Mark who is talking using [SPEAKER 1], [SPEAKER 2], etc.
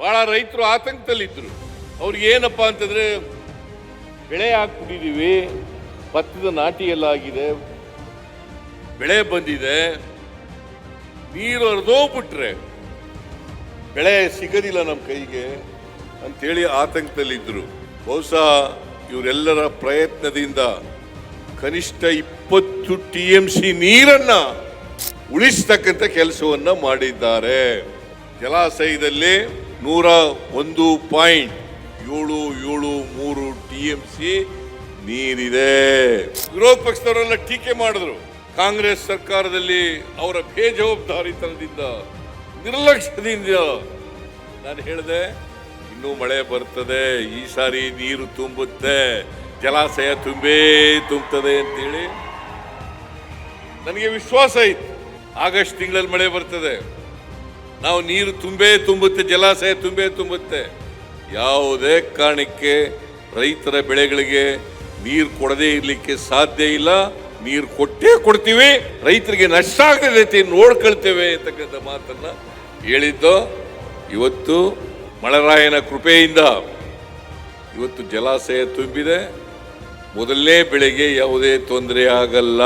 [SPEAKER 1] ಬಹಳ ರೈತರು ಆತಂಕದಲ್ಲಿದ್ದರು. ಅವ್ರಿಗೆ ಏನಪ್ಪಾ ಅಂತಂದ್ರೆ ಬೆಳೆ ಹಾಕ್ಬಿಟ್ಟಿದೀವಿ, ಭತ್ತದ ನಾಟಿ ಎಲ್ಲ ಆಗಿದೆ, ಬೆಳೆ ಬಂದಿದೆ, ನೀರು ಹರಿದೋಗ್ಬಿಟ್ರೆ ಬೆಳೆ ಸಿಗೋದಿಲ್ಲ ನಮ್ಮ ಕೈಗೆ ಅಂತೇಳಿ ಆತಂಕದಲ್ಲಿದ್ದರು. ಬಹುಶಃ ಇವರೆಲ್ಲರ ಪ್ರಯತ್ನದಿಂದ ಕನಿಷ್ಠ 20 TMC ನೀರನ್ನ ಉಳಿಸ್ತಕ್ಕಂಥ ಕೆಲಸವನ್ನ ಮಾಡಿದ್ದಾರೆ. ಜಲಾಶಯದಲ್ಲಿ 101.773 TMC ನೀರಿದೆ. ವಿರೋಧ ಪಕ್ಷದವರೆಲ್ಲ ಟೀಕೆ ಮಾಡಿದ್ರು. ಕಾಂಗ್ರೆಸ್ ಸರ್ಕಾರದಲ್ಲಿ ಅವರ ಬೇಜವಾಬ್ದಾರಿತನದಿಂದ, ನಿರ್ಲಕ್ಷ್ಯದಿಂದ ನಾನು ಹೇಳಿದೆ ಇನ್ನೂ ಮಳೆ ಬರ್ತದೆ, ಈ ಸಾರಿ ನೀರು ತುಂಬುತ್ತೆ, ಜಲಾಶಯ ತುಂಬುತ್ತದೆ ಅಂತೇಳಿ ನನಗೆ ವಿಶ್ವಾಸ ಇತ್ತು. ಆಗಸ್ಟ್ ತಿಂಗಳಲ್ಲಿ ಮಳೆ ಬರ್ತದೆ, ನಾವು ನೀರು ತುಂಬುತ್ತೆ, ಜಲಾಶಯ ತುಂಬುತ್ತೆ. ಯಾವುದೇ ಕಾರಣಕ್ಕೆ ರೈತರ ಬೆಳೆಗಳಿಗೆ ನೀರು ಕೊಡದೇ ಇರಲಿಕ್ಕೆ ಸಾಧ್ಯ ಇಲ್ಲ. ನೀರು ಕೊಡ್ತೀವಿ, ರೈತರಿಗೆ ನಷ್ಟ ಆಗದ ರೀತಿ ನೋಡ್ಕೊಳ್ತೇವೆ ಅಂತಕ್ಕಂಥ ಮಾತನ್ನ ಹೇಳಿದ್ದು. ಇವತ್ತು ಮಳೆರಾಯನ ಕೃಪೆಯಿಂದ ಇವತ್ತು ಜಲಾಶಯ ತುಂಬಿದೆ. ಮೊದಲನೇ ಬೆಳೆಗೆ ಯಾವುದೇ ತೊಂದರೆ ಆಗಲ್ಲ.